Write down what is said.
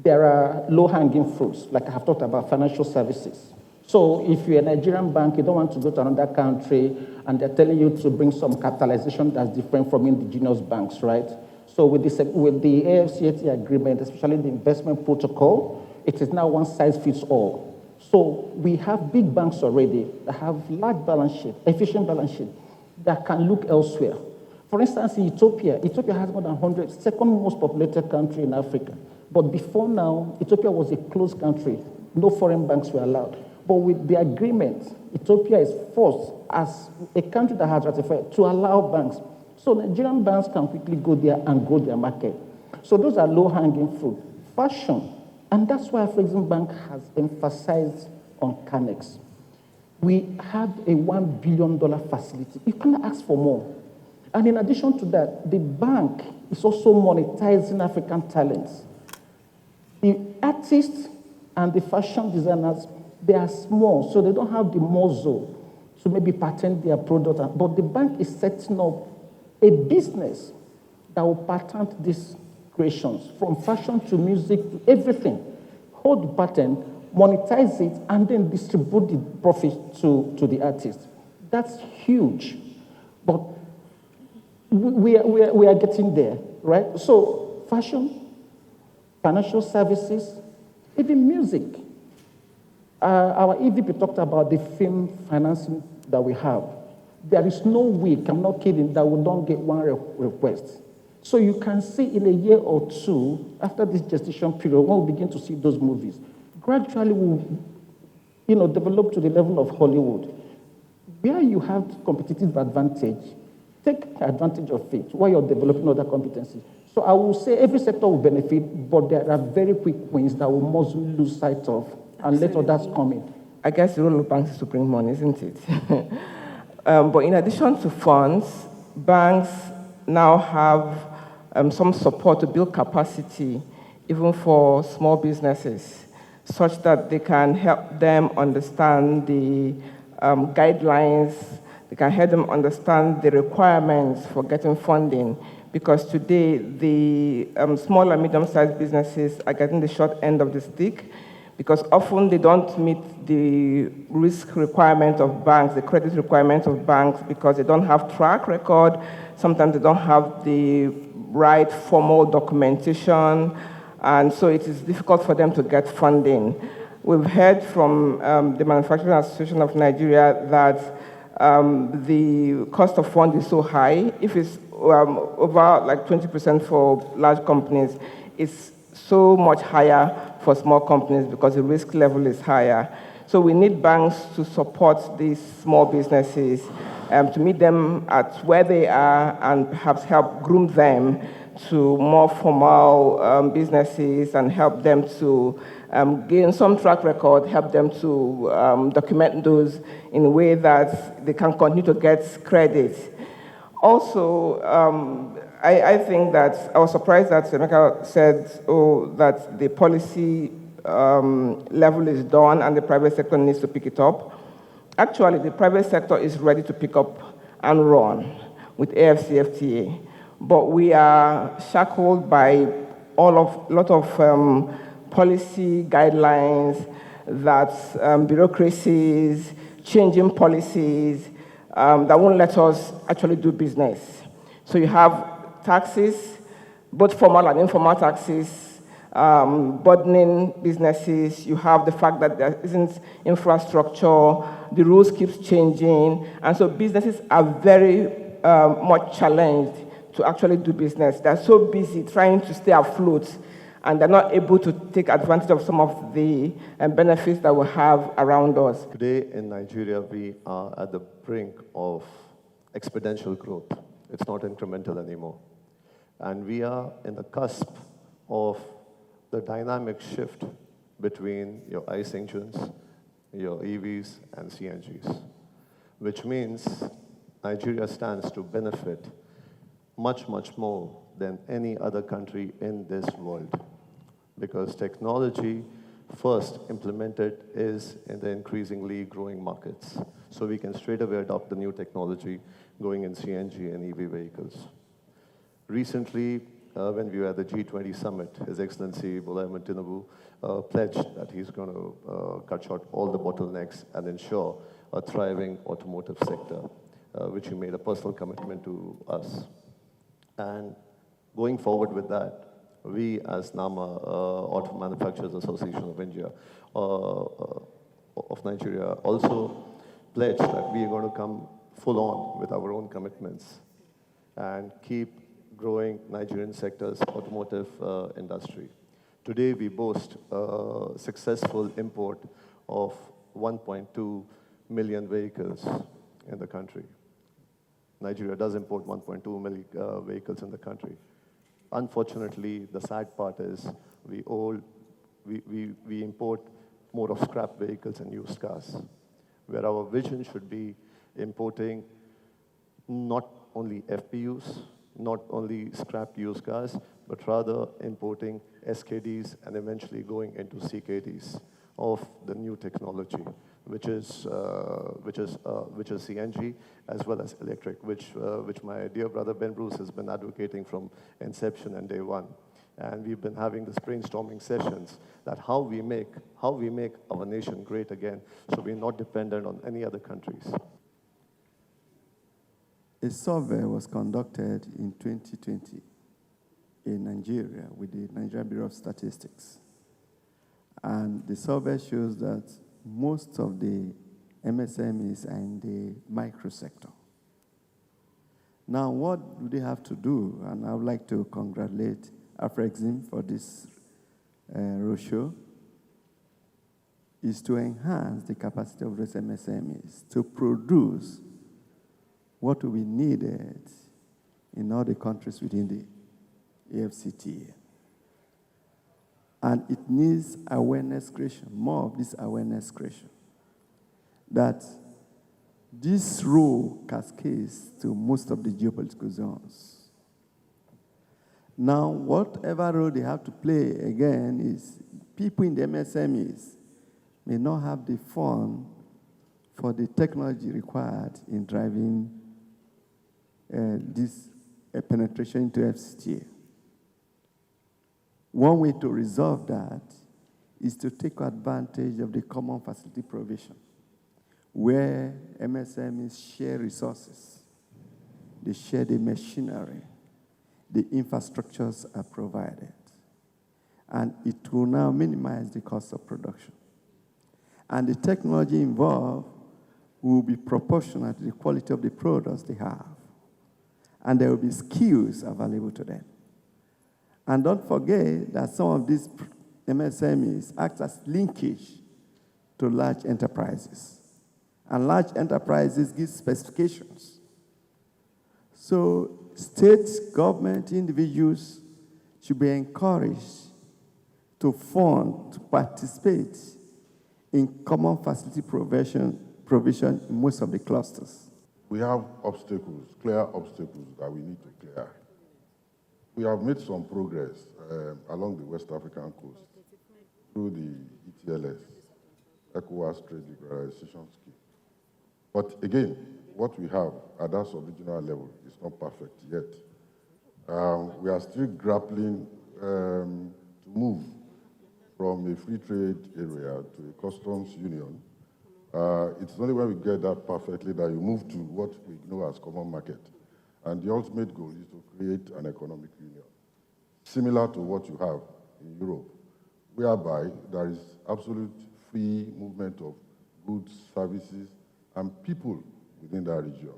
there are low-hanging fruits, like I have talked about financial services. So if you're a Nigerian bank, you don't want to go to another country, and they're telling you to bring some capitalization that's different from indigenous banks, right? So with the AFCFTA agreement, especially the investment protocol, it is now one size fits all. So we have big banks already that have large balance sheet, efficient balance sheet, that can look elsewhere. For instance, in Ethiopia has more than 100, second most populated country in Africa. But before now, Ethiopia was a closed country. No foreign banks were allowed. But with the agreement, Ethiopia is forced, as a country that has ratified, to allow banks. So Nigerian banks can quickly go there and grow their market. So those are low-hanging fruit. Fashion, and that's why Afrexim Bank has emphasized on Canex. We have a $1 billion facility. You cannot ask for more. And in addition to that, the bank is also monetizing African talents. The artists and the fashion designers, they are small, so they don't have the muscle to maybe patent their product. But the bank is setting up a business that will patent these creations, from fashion to music to everything. Hold the patent, monetize it, and then distribute the profit to the artist. That's huge. But we are getting there, right? So fashion, financial services, even music. Our EVP talked about the film financing that we have. There is no week, I'm not kidding, that we don't get one request. So you can see in a year or two, after this gestation period, when we begin to see those movies, gradually we'll develop to the level of Hollywood. Where you have competitive advantage, take advantage of it while you're developing other competencies. So I will say every sector will benefit, but there are very quick wins that we must lose sight of and let others come in. I guess the role of banks is to bring money, isn't it? But in addition to funds, banks now have some support to build capacity, even for small businesses, such that they can help them understand the guidelines, they can help them understand the requirements for getting funding. Because today, the small and medium-sized businesses are getting the short end of the stick, because often they don't meet the risk requirement of banks, the credit requirements of banks, because they don't have track record. Sometimes they don't have the right formal documentation, and so it is difficult for them to get funding. We've heard from the Manufacturing Association of Nigeria that the cost of funds is so high. If it's over like 20% for large companies, it's so much higher for small companies because the risk level is higher. So we need banks to support these small businesses, to meet them at where they are and perhaps help groom them to more formal businesses and help them to gain some track record, help them to document those in a way that they can continue to get credit. Also, I think that I was surprised that Emeka said, that the policy level is done and the private sector needs to pick it up. Actually, the private sector is ready to pick up and run with AFCFTA, but we are shackled by a lot of policy guidelines, that bureaucracies, changing policies that won't let us actually do business. So you have taxes, both formal and informal taxes, burdening businesses. You have the fact that there isn't infrastructure, the rules keep changing, and so businesses are very much challenged to actually do business. They're so busy trying to stay afloat, and they're not able to take advantage of some of the benefits that we have around us. Today in Nigeria, we are at the brink of exponential growth. It's not incremental anymore. And we are in the cusp of the dynamic shift between your ICE engines, your EVs, and CNGs, which means Nigeria stands to benefit much, much more than any other country in this world, because technology first implemented is in the increasingly growing markets. So we can straight away adopt the new technology going in CNG and EV vehicles. Recently, when we were at the G20 summit, His Excellency Bola Ahmed Tinubu pledged that he's going to cut short all the bottlenecks and ensure a thriving automotive sector, which he made a personal commitment to us. And going forward with that, we as NAMA, Auto Manufacturers Association of India, of Nigeria, also pledged that we are going to come full on with our own commitments and keep growing Nigerian sector's automotive industry. Today, we boast a successful import of 1.2 million vehicles in the country. Nigeria does import 1.2 million vehicles in the country. Unfortunately, the sad part is we import more of scrap vehicles and used cars, where our vision should be importing not only FPUs, not only scrap used cars, but rather importing SKDs and eventually going into CKDs of the new technology, which is CNG as well as electric, which my dear brother Ben Bruce has been advocating from inception and day one. And we've been having this brainstorming sessions that how we make our nation great again, so we're not dependent on any other countries. A survey was conducted in 2020 in Nigeria with the Nigerian Bureau of Statistics. And the survey shows that most of the MSMEs are in the micro sector. Now, what do they have to do? And I would like to congratulate Afrexim for this roadshow, is to enhance the capacity of those MSMEs to produce what will be needed in all the countries within the AFCTA. And it needs awareness creation, more of this awareness creation, that this role cascades to most of the geopolitical zones. Now, whatever role they have to play, again, is people in the MSMEs may not have the fund for the technology required in driving this penetration into FCTA. One way to resolve that is to take advantage of the common facility provision, where MSMEs share resources, they share the machinery, the infrastructures are provided, and it will now minimize the cost of production. And the technology involved will be proportional to the quality of the products they have, and there will be skills available to them. And don't forget that some of these MSMEs act as linkage to large enterprises. And large enterprises give specifications. So state, government, individuals should be encouraged to fund, to participate in common facility provision in most of the clusters. We have obstacles, clear obstacles that we need to clear. We have made some progress along the West African coast through the ETLS, ECOWAS Trade Liberalization Scheme. But again, what we have at that sub-regional level is not perfect yet. We are still grappling to move from a free trade area to a customs union. It's only when we get that perfectly that you move to what we know as common market. And the ultimate goal is to create an economic union, similar to what you have in Europe, whereby there is absolute free movement of goods, services, and people within that region.